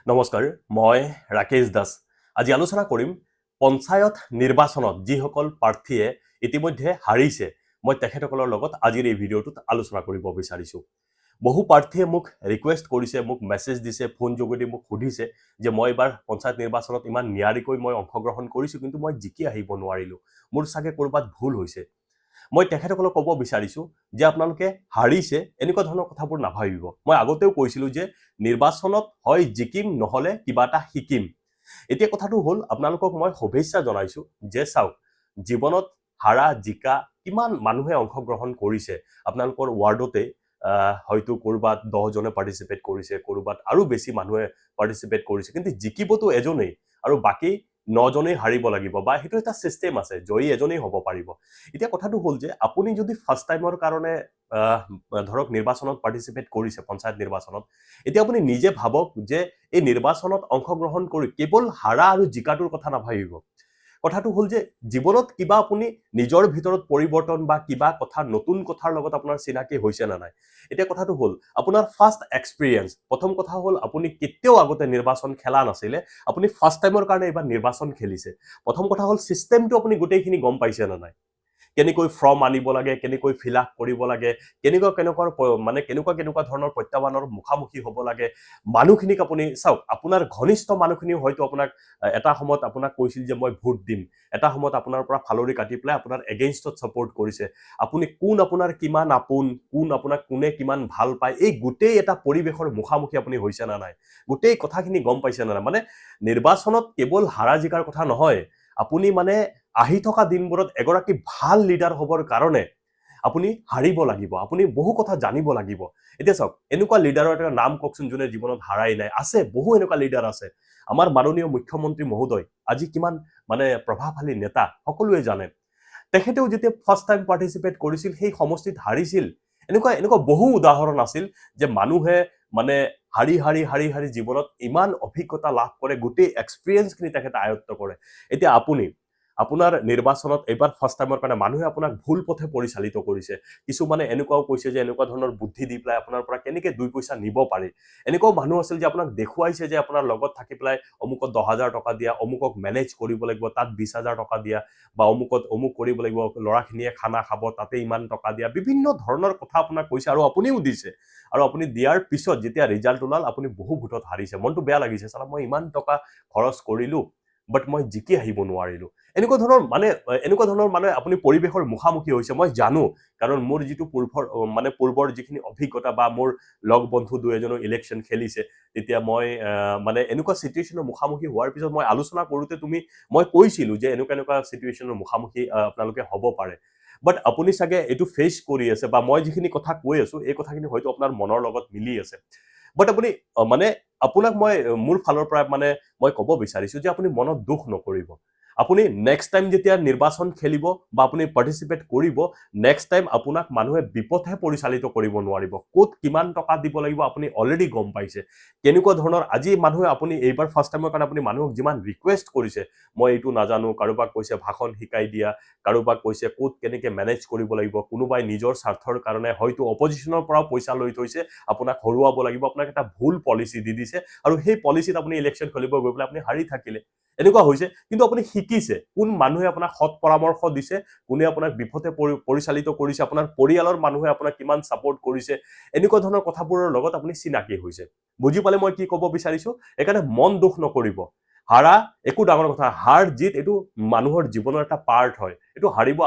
নমস্কাৰ, মই ৰাকেশ দাস। আজি আলোচনা কৰিম পঞ্চায়ত নিৰ্বাচনত যিসকল প্ৰাৰ্থীয়ে ইতিমধ্যে হাৰিছে, মই তেখেতসকলৰ লগত আজিৰ এই ভিডিঅ'টোত আলোচনা কৰিব বিচাৰিছোঁ। বহু প্ৰাৰ্থীয়ে মোক ৰিকুৱেষ্ট কৰিছে, মোক মেছেজ দিছে, ফোন যোগেদি মোক সুধিছে যে মই এবাৰ পঞ্চায়ত নিৰ্বাচনত ইমান নিয়াৰিকৈ মই অংশগ্ৰহণ কৰিছোঁ, কিন্তু মই জিকি আহিব নোৱাৰিলোঁ। মোৰ চাগে ক'ৰবাত ভুল হৈছে। মই তেখেতসকলক ক'ব বিচাৰিছোঁ যে আপোনালোকে হাৰিছে এনেকুৱা ধৰণৰ কথাবোৰ নাভাবিব। মই আগতেও কৈছিলোঁ যে নিৰ্বাচনত হয় জিকিম, নহ'লে কিবা এটা শিকিম। এতিয়া কথাটো হ'ল আপোনালোকক মই শুভেচ্ছা জনাইছোঁ যে চাওক, জীৱনত হাৰা জিকা কিমান মানুহে অংশগ্ৰহণ কৰিছে। আপোনালোকৰ ৱাৰ্ডতে হয়তো ক'ৰবাত 10জনে পাৰ্টিচিপেট কৰিছে, ক'ৰবাত আৰু বেছি মানুহে পাৰ্টিচিপেট কৰিছে, কিন্তু জিকিবতো এজনেই আৰু বাকী 9জনেই হাৰিব লাগিব, বা সেইটো এটা চিষ্টেম আছে, জয়ী এজনেই হ'ব পাৰিব। এতিয়া কথাটো হ'ল যে আপুনি যদি ফাৰ্ষ্ট টাইমৰ কাৰণে ধৰক নিৰ্বাচনত পাৰ্টিচিপেট কৰিছে, পঞ্চায়ত নিৰ্বাচনত, এতিয়া আপুনি নিজে ভাবক যে এই নিৰ্বাচনত অংশগ্ৰহণ কৰি কেৱল হাৰা আৰু জিকাটোৰ কথা নাভাবিব। কথাটো হ'ল যে জীৱনত কিবা আপুনি নিজৰ ভিতৰত পৰিৱৰ্তন বা কিবা কথা নতুন কথাৰ লগত আপোনাৰ চিনাকি হৈছে নে নাই। এতিয়া কথাটো হ'ল আপোনাৰ ফাৰ্ষ্ট এক্সপিৰিয়েঞ্চ। প্ৰথম কথা হ'ল আপুনি কেতিয়াও আগতে নিৰ্বাচন খেলা নাছিলে, আপুনি ফাৰ্ষ্ট টাইমৰ কাৰণে এইবাৰ নিৰ্বাচন খেলিছে। প্ৰথম কথা হ'ল চিষ্টেমটো আপুনি গোটেইখিনি গম পাইছে নে নাই, কেনেকৈ ফৰ্ম আনিব লাগে, কেনেকৈ ফিল আপ কৰিব লাগে, কেনেকুৱা ধৰণৰ প্ৰত্যাহ্বানৰ মুখামুখি হ'ব লাগে। মানুহখিনিক আপুনি চাওক, আপোনাৰ ঘনিষ্ঠ মানুহখিনিও হয়তো আপোনাক এটা সময়ত আপোনাক কৈছিল যে মই ভোট দিম, এটা সময়ত আপোনাৰ পৰা ফালৰি কাটি পেলাই আপোনাৰ এগেইনষ্টত ছাপোৰ্ট কৰিছে। আপুনি কোন আপোনাৰ কিমান আপোন, কোন আপোনাক কোনে কিমান ভাল পায়, এই গোটেই এটা পৰিৱেশৰ মুখামুখি আপুনি হৈছে নে নাই, গোটেই কথাখিনি গম পাইছে নে নাই। মানে নিৰ্বাচনত কেৱল হাৰা জিকাৰ কথা নহয়, আপুনি মানে আহি থকা দিনবোৰত এগৰাকী ভাল লিডাৰ হ'বৰ কাৰণে আপুনি হাৰিব লাগিব, আপুনি বহু কথা জানিব লাগিব। এতিয়া চাওক, এনেকুৱা লিডাৰৰ এটা নাম কওকচোন যোনে জীৱনত হাৰাই নাই। আছে, বহু এনেকুৱা লিডাৰ আছে। আমাৰ মাননীয় মুখ্যমন্ত্ৰী মহোদয় আজি কিমান মানে প্ৰভাৱশালী নেতা, সকলোৱে জানে। তেখেতেও যেতিয়া ফাৰ্ষ্ট টাইম পাৰ্টিচিপেট কৰিছিল, সেই সমষ্টিত হাৰিছিল। এনেকুৱা বহু উদাহৰণ আছিল যে মানুহে মানে হাৰি জীৱনত ইমান অভিজ্ঞতা লাভ কৰে, গোটেই এক্সপিৰিয়েঞ্চখিনি তেখেতে আয়ত্ত কৰে। এতিয়া আপোনাৰ নিৰ্বাচনত এইবাৰ ফাৰ্ষ্ট টাইমৰ কাৰণে মানুহে আপোনাক ভুল পথে পৰিচালিত কৰিছে। কিছুমানে এনেকুৱাও কৈছে যে এনেকুৱা ধৰণৰ বুদ্ধি দি পেলাই আপোনাৰ পৰা কেনেকৈ 2 পইচা নিব পাৰি। এনেকুৱাও মানুহ আছিল যে আপোনাক দেখুৱাইছে যে আপোনাৰ লগত থাকি পেলাই অমুকত 10,000 টকা দিয়া, অমুকক মেনেজ কৰিব লাগিব, তাত 20,000 টকা দিয়া, বা অমুক কৰিব লাগিব, ল'ৰাখিনিয়ে খানা খাব, তাতে ইমান টকা দিয়া, বিভিন্ন ধৰণৰ কথা আপোনাক কৈছে আৰু আপুনিও দিছে। আৰু আপুনি দিয়াৰ পিছত যেতিয়া ৰিজাল্ট ওলাল, আপুনি বহু ভোটত হাৰিছে। মনটো বেয়া লাগিছে, চালা মই ইমান টকা খৰচ কৰিলোঁ, বাট মই জিকি আহিব নোৱাৰিলোঁ। এনেকুৱা ধৰণৰ মানে আপুনি পৰিৱেশৰ মুখামুখি হৈছে, মই জানো। কাৰণ মোৰ যিটো পূৰ্বৰ যিখিনি অভিজ্ঞতা, বা মোৰ লগ বন্ধু 2-এজনো ইলেকশ্যন খেলিছে, তেতিয়া মই মানে এনেকুৱা চিটুৱেশ্যনৰ মুখামুখি হোৱাৰ পিছত মই আলোচনা কৰোঁতে মই কৈছিলোঁ যে এনেকুৱা চিটুৱেশ্যনৰ মুখামুখি আপোনালোকে হ'ব পাৰে। বাট আপুনি চাগে এইটো ফেচ কৰি আছে, বা মই যিখিনি কথা কৈ আছোঁ এই কথাখিনি হয়তো আপোনাৰ মনৰ লগত মিলি আছে। বাট আপুনি আপোনাক মই মোৰ ফালৰ পৰা মই ক'ব বিচাৰিছোঁ যে আপুনি মনত দুখ নকৰিব। আপুনি নেক্সট টাইম যেতিয়া নিৰ্বাচন খেলিব বা আপুনি পাৰ্টিচিপেট কৰিব, নেক্সট টাইম আপোনাক মানুহে বিপথে পৰিচালিত কৰিব নোৱাৰিব। ক'ত কিমান টকা দিব লাগিব আপুনি অলৰেডি গম পাইছে। কেনেকুৱা ধৰণৰ আজি মানুহে আপুনি এইবাৰ ফাৰ্ষ্ট টাইমৰ কাৰণে আপুনি মানুহক যিমান ৰিকুৱেষ্ট কৰিছে, মই এইটো নাজানো, কাৰোবাক কৈছে ভাষণ শিকাই দিয়া, কাৰোবাক কৈছে ক'ত কেনেকৈ মেনেজ কৰিব লাগিব, কোনোবাই নিজৰ স্বাৰ্থৰ কাৰণে হয়তো অপজিশ্যনৰ পৰাও পইচা লৈ থৈছে, আপোনাক হৰুৱাব লাগিব, আপোনাক এটা ভুল পলিচি দি দিছে, আৰু সেই পলিচিত আপুনি ইলেকশ্যন খেলিব গৈ পেলাই আপুনি হাৰি থাকিলে। এনেকুৱা হৈছে, কিন্তু আপুনি শিকিছে কোন মানুহে আপোনাক সৎ পৰামৰ্শ দিছে, কোনে আপোনাক বিপথে পৰিচালিত কৰিছে, আপোনাৰ পৰিয়ালৰ মানুহে আপোনাক কিমান ছাপোৰ্ট কৰিছে, এনেকুৱা ধৰণৰ কথাবোৰৰ লগত আপুনি চিনাকি হৈছে। বুজি পালে মই কি ক'ব বিচাৰিছোঁ? সেইকাৰণে মন দুখ নকৰিব। হাৰা একো ডাঙৰ কথা, হাৰ জিত এইটো মানুহৰ জীৱনৰ এটা পাৰ্ট হয়। এইটো হাৰিব,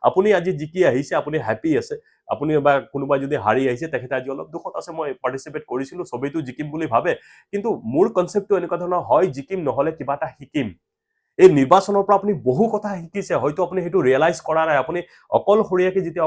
আপুনি আজি জিকি আহিছে, আপুনি হেপী আছে। আপুনি বা কোনোবাই যদি হাৰি আহিছে, তেখেতে আজি অলপ দুখত আছে, মই পাৰ্টিচিপেট কৰিছিলোঁ, চবেইটো জিকিম বুলি ভাবে। কিন্তু মোৰ কনচেপ্টটো এনেকুৱা ধৰণৰ হয়, জিকিম নহ'লে কিবা এটা শিকিম। এই নিৰ্বাচনৰ পৰা আপুনি বহু কথা শিকিছে, হয়তো আপুনি সেইটো ৰিয়েলাইজ কৰা নাই। আপুনি অকলশৰীয়াকৈ যেতিয়া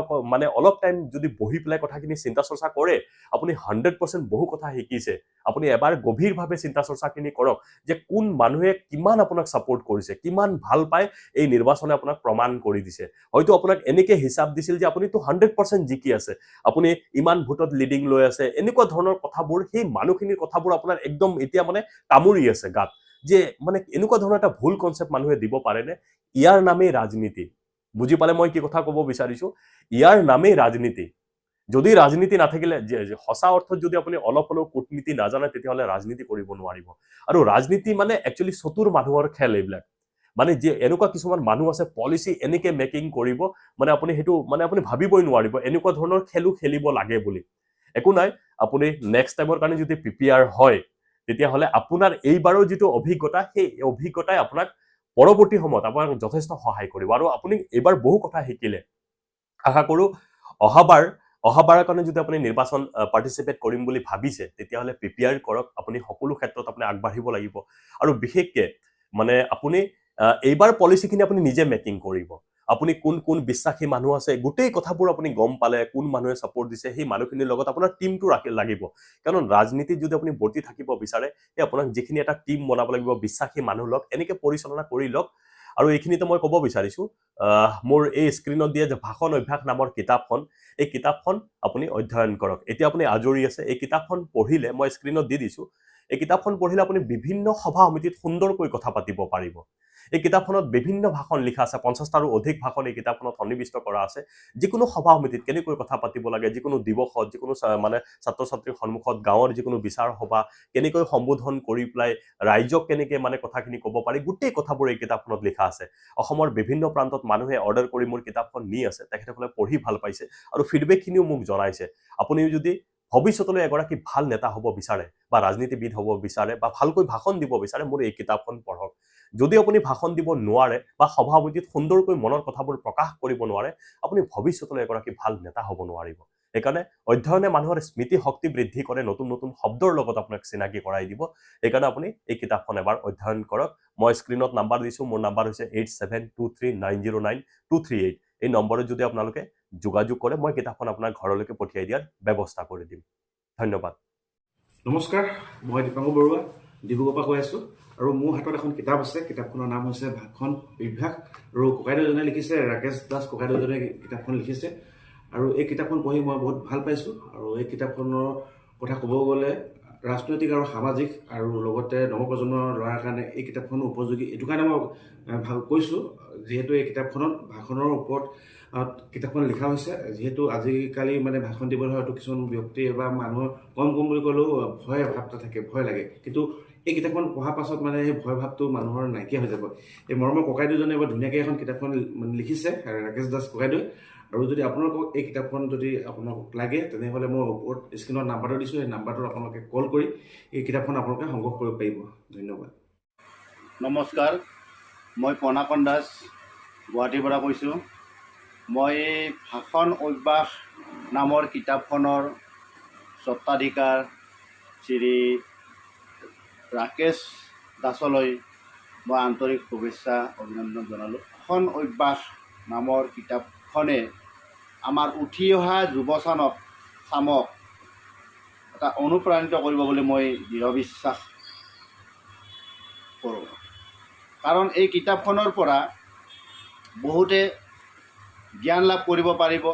অলপ টাইম যদি বহি পেলাই কথাখিনি চিন্তা চৰ্চা কৰে, আপুনি 100% বহু কথা শিকিছে। আপুনি এবাৰ গভীৰভাৱে চিন্তা চৰ্চাখিনি কৰক যে কোন মানুহে কিমান আপোনাক ছাপোৰ্ট কৰিছে, কিমান ভাল পায়, এই নিৰ্বাচনে আপোনাক প্ৰমাণ কৰি দিছে। হয়তো আপোনাক এনেকৈ হিচাপ দিছিল যে আপুনিতো 100% জিকি আছে, আপুনি ইমান ভোটত লিডিং লৈ আছে, এনেকুৱা ধৰণৰ কথাবোৰ, সেই মানুহখিনিৰ কথাবোৰ আপোনাৰ একদম এতিয়া কামুৰি আছে গাত, যে এনেকুৱা ধৰণৰ এটা ভুল কনচেপ্ট মানুহে দিব পাৰেনে? ইয়াৰ নামেই ৰাজনীতি। বুজি পালে মই কি কথা ক'ব বিচাৰিছোঁ? ইয়াৰ নামেই ৰাজনীতি। যদি ৰাজনীতি নাথাকিলে সঁচা অৰ্থত যদি আপুনি অলপ হ'লেও কূটনীতি নাজানে তেতিয়াহ'লে ৰাজনীতি কৰিব নোৱাৰিব আৰু ৰাজনীতি মানে একচুৱেলি চতুৰ মানুহৰ খেল এইবিলাক মানে যে এনেকুৱা কিছুমান মানুহ আছে পলিচি এনেকে মেকিং কৰিব মানে আপুনি সেইটো মানে আপুনি ভাবিবই নোৱাৰিব এনেকুৱা ধৰণৰ খেলো খেলিব লাগে বুলি একো নাই আপুনি নেক্সট টাইমৰ কাৰণে যদি প্ৰিপেয়াৰ হয় তেতিয়াহ'লে আপোনাৰ এইবাৰৰ যিটো অভিজ্ঞতা সেই অভিজ্ঞতাই আপোনাক পৰৱৰ্তী সময়ত আপোনাক যথেষ্ট সহায় কৰিব আৰু আপুনি এইবাৰ বহু কথা শিকিলে আশা কৰোঁ অহাবাৰৰ কাৰণে যদি আপুনি নিৰ্বাচন পাৰ্টিচিপেট কৰিম বুলি ভাবিছে তেতিয়াহ'লে প্ৰিপেয়াৰ কৰক আপুনি সকলো ক্ষেত্ৰত আপুনি আগবাঢ়িব লাগিব আৰু বিশেষকৈ মানে আপুনি এইবাৰ পলিচিখিনি আপুনি নিজে মেকিং কৰিব আপুনি কোন কোন বিশ্বাসী মানুহ আছে গোটেই কথাবোৰ আপুনি গম পালে কোন মানুহে ছাপোৰ্ট দিছে সেই মানুহখিনিৰ লগত আপোনাৰ টিমটো লাগিব কাৰণ ৰাজনীতিত যদি আপুনি বৰ্তি থাকিব বিচাৰে এই আপোনাক যিখিনি এটা টিম বনাব লাগিব বিশ্বাসী মানুহ লওক এনেকৈ পৰিচালনা কৰি লওক আৰু এইখিনিতে মই ক'ব বিচাৰিছোঁ মোৰ এই স্ক্ৰীনত দিয়া যে ভাষণ অভ্যাস নামৰ কিতাপখন এই কিতাপখন আপুনি অধ্যয়ন কৰক এতিয়া আপুনি আজৰি আছে এই কিতাপখন পঢ়িলে মই স্ক্ৰীনত দি দিছোঁ এই কিতাপখন পঢ়িলে আপুনি বিভিন্ন সভা সমিতিত সুন্দৰকৈ কথা পাতিব পাৰিব এই কিতাপখনত বিভিন্ন ভাষণ লিখা আছে 50টাৰো অধিক ভাষণ এই কিতাপখনত সন্নিৱিষ্ট কৰা আছে যিকোনো সভা সমিতিত কেনেকৈ কথা পাতিব লাগে যিকোনো দিৱসত যিকোনো মানে ছাত্ৰ ছাত্ৰীৰ সন্মুখত গাঁৱৰ যিকোনো বিচাৰ সভা কেনেকৈ সম্বোধন কৰি পেলাই ৰাইজক কেনেকৈ মানে কথাখিনি ক'ব পাৰি গোটেই কথাবোৰ এই কিতাপখনত লিখা আছে অসমৰ বিভিন্ন প্ৰান্তত মানুহে অৰ্ডাৰ কৰি মোৰ কিতাপখন নি আছে তেখেতসকলে পঢ়ি ভাল পাইছে আৰু ফিডবেকখিনিও মোক জনাইছে আপুনিও যদি ভৱিষ্যতলৈ এগৰাকী ভাল নেতা হ'ব বিচাৰে বা ৰাজনীতিবিদ হ'ব বিচাৰে বা ভালকৈ ভাষণ দিব বিচাৰে মোৰ এই কিতাপখন পঢ়ক যদি আপুনি ভাষণ দিব নোৱাৰে বা সভা সমিতিত সুন্দৰকৈ মনৰ কথাবোৰ প্ৰকাশ কৰিব নোৱাৰে আপুনি ভৱিষ্যতলৈ এগৰাকী ভাল নেতা হ'ব নোৱাৰিব সেইকাৰণে অধ্যয়নে মানুহৰ স্মৃতি শক্তি বৃদ্ধি কৰে নতুন নতুন শব্দৰ লগত আপোনাক চিনাকি কৰাই দিব সেইকাৰণে আপুনি এই কিতাপখন এবাৰ অধ্যয়ন কৰক মই স্ক্ৰীনত নাম্বাৰ দিছোঁ মোৰ নাম্বাৰ হৈছে 8723909238 এই নম্বৰত যদি আপোনালোকে যোগাযোগ কৰে মই কিতাপখন আপোনাৰ ঘৰলৈকে পঠিয়াই দিয়াৰ ব্যৱস্থা কৰি দিম ধন্যবাদ নমস্কাৰ মই দীপাংকৰ বৰুৱা ডিব্ৰুগড়ৰ পৰা কৈ আছোঁ আৰু মোৰ হাতত এখন কিতাপ আছে কিতাপখনৰ নাম হৈছে ভাষণ অভ্যাস আৰু ককাইদেউজনে লিখিছে ৰাকেশ দাস ককাইদেউজনে কিতাপখন লিখিছে আৰু এই কিতাপখন পঢ়ি মই বহুত ভাল পাইছোঁ আৰু এই কিতাপখনৰ কথা ক'ব গ'লে ৰাজনৈতিক আৰু সামাজিক আৰু লগতে নৱপ্ৰজন্মৰ ল'ৰাৰ কাৰণে এই কিতাপখন উপযোগী এইটো কাৰণে মই ভাল কৈছোঁ যিহেতু এই কিতাপখনত ভাষণৰ ওপৰত কিতাপখন লিখা হৈছে যিহেতু আজিকালি মানে ভাষণ দিবলৈ হয়তো কিছুমান ব্যক্তি বা মানুহৰ কম বুলি ক'লেও ভয় ভাৱ এটা থাকে ভয় লাগে কিন্তু এই কিতাপখন পঢ়াৰ পাছত মানে সেই ভয় ভাৱটো মানুহৰ নাইকিয়া হৈ যাব এই মৰমৰ ককাইদেউজনে বৰ ধুনীয়াকৈ এখন কিতাপখন লিখিছে ৰাকেশ দাস ককাইদেউ আৰু যদি আপোনালোকক এই কিতাপখন যদি আপোনালোকক লাগে তেনেহ'লে মই ওপৰত স্ক্ৰীনত নাম্বাৰটো দিছোঁ সেই নাম্বাৰটোত আপোনালোকে কল কৰি এই কিতাপখন আপোনালোকে সংগ্ৰহ কৰিব পাৰিব ধন্যবাদ নমস্কাৰ মই পনাকণ দাস গুৱাহাটীৰ পৰা কৈছোঁ মই ভাষণ অভ্যাস নামৰ কিতাপখনৰ স্বত্বাধিকাৰ শ্ৰী ৰাকেশ দাসলৈ মই আন্তৰিক শুভেচ্ছা অভিনন্দন জনালোঁ ভাষণ অভ্যাস নামৰ কিতাপখনে আমাৰ উঠি অহা চামক এটা অনুপ্ৰাণিত কৰিব বুলি মই দৃঢ় বিশ্বাস কৰোঁ কাৰণ এই কিতাপখনৰ পৰা বহুতে জ্ঞান লাভ কৰিব পাৰিব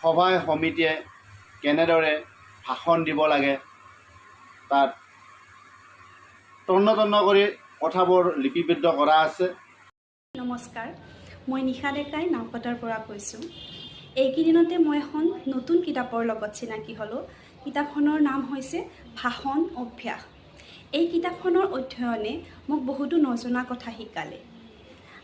সভা সমিতিয়ে কেনেদৰে ভাষণ দিব লাগে তাত তন্ন কৰি কথাবোৰ লিপিবদ্ধ কৰা আছে নমস্কাৰ মই নিশা ডেকাই নাওকটাৰ পৰা কৈছোঁ এইকেইদিনতে মই এখন নতুন কিতাপৰ লগত চিনাকি হ'লোঁ কিতাপখনৰ নাম হৈছে ভাষণ অভ্যাস এই কিতাপখনৰ অধ্যয়নে মোক বহুতো নজনা কথা শিকালে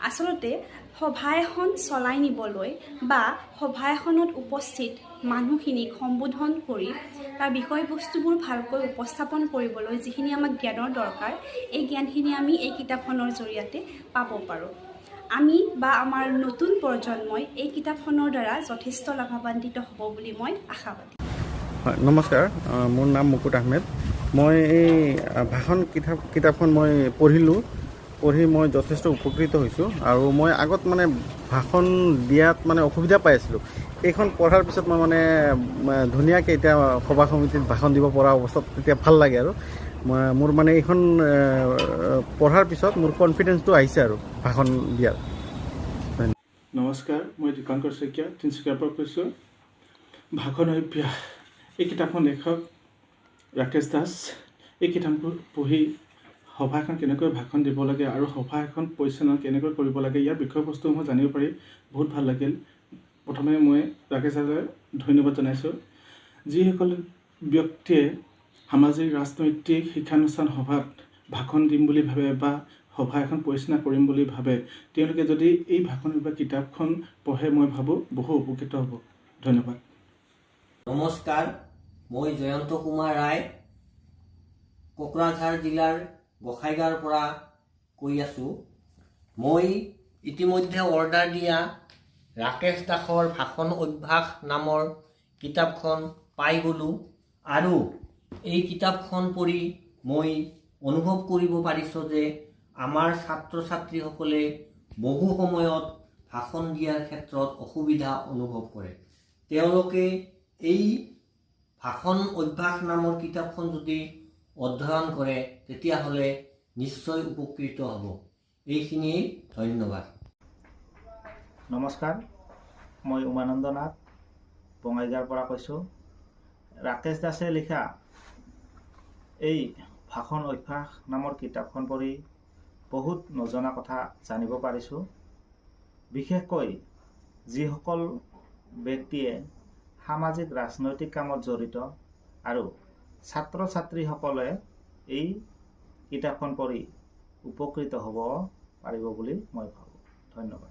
আচলতে সভা এখন চলাই নিবলৈ বা সভা এখনত উপস্থিত মানুহখিনিক সম্বোধন কৰি তাৰ বিষয়বস্তুবোৰ ভালকৈ উপস্থাপন কৰিবলৈ যিখিনি আমাক জ্ঞানৰ দৰকাৰ এই জ্ঞানখিনি আমি এই কিতাপখনৰ জৰিয়তে পাব পাৰোঁ আমি বা আমাৰ নতুন প্ৰজন্মই এই কিতাপখনৰ দ্বাৰা যথেষ্ট লাভান্বিত হ'ব বুলি মই আশাবাদী নমস্কাৰ মোৰ নাম মুকুট আহমেদ মই এই ভাষণ কিতাপখন মই পঢ়ি মই যথেষ্ট উপকৃত হৈছোঁ আৰু মই আগত মানে ভাষণ দিয়াত মানে অসুবিধা পাই আছিলোঁ এইখন পঢ়াৰ পিছত মই মানে ধুনীয়াকৈ এতিয়া সভা সমিতিত ভাষণ দিব পৰা অৱস্থাত তেতিয়া ভাল লাগে আৰু মোৰ মানে এইখন পঢ়াৰ পিছত মোৰ কনফিডেন্সটো আহিছে আৰু ভাষণ দিয়াৰ নমস্কাৰ মই দীপাংকৰ শইকীয়া তিনিচুকীয়াৰ পৰা কৈছোঁ ভাষণ অভ্যাস এই কিতাপখন লেখক ৰাকেশ দাস এই কিতাপবোৰ পঢ়ি সভা এখন কেনেকৈ ভাষণ দিব লাগে আৰু সভা এখন পৰিচালনা কেনেকৈ কৰিব লাগে ইয়াৰ বিষয়বস্তু মই জানিব পাৰি বহুত ভাল লাগিল প্ৰথমে মই ৰাকেশ দাসলৈ ধন্যবাদ জনাইছোঁ যিসকল ব্যক্তিয়ে সামাজিক ৰাজনৈতিক শিক্ষানুষ্ঠান সভাত ভাষণ দিম বুলি ভাবে বা সভা এখন পৰিচালনা কৰিম বুলি ভাবে, তেওঁলোকে যদি এই ভাষণ বা কিতাপখন পঢ়ে মই ভাবোঁ বহু উপকৃত হ'ব। ধন্যবাদ। নমস্কাৰ, মই জয়ন্ত কুমাৰ ৰায় কোকৰাঝাৰ জিলাৰ গোসাইগাঁৱৰ পৰা কৈ আছোঁ। মই ইতিমধ্যে অৰ্ডাৰ দিয়া ৰাকেশ দাসৰ ভাষণ অভ্যাস নামৰ কিতাপখন পাই গ'লোঁ আৰু এই কিতাপখন পঢ়ি মই অনুভৱ কৰিব পাৰিছোঁ যে আমাৰ ছাত্ৰ ছাত্ৰীসকলে বহু সময়ত ভাষণ দিয়াৰ ক্ষেত্ৰত অসুবিধা অনুভৱ কৰে। তেওঁলোকে এই ভাষণ অভ্যাস নামৰ কিতাপখন যদি অধ্যয়ন কৰে তেতিয়াহ'লে নিশ্চয় উপকৃত হ'ব। এইখিনিয়েই, ধন্যবাদ। নমস্কাৰ, মই উমানন্দ নাথ বঙাইগাঁৱৰ পৰা কৈছোঁ। ৰাকেশ দাসে লিখা এই ভাষণ অভ্যাস নামৰ কিতাপখন পঢ়ি বহুত নজনা কথা জানিব পাৰিছোঁ। বিশেষকৈ যিসকল ব্যক্তিয়ে সামাজিক ৰাজনৈতিক কামত জড়িত আৰু ছাত্ৰ ছাত্ৰীসকলে এই কিতাপখন পঢ়ি উপকৃত হ'ব পাৰিব বুলি মই ভাবোঁ। ধন্যবাদ।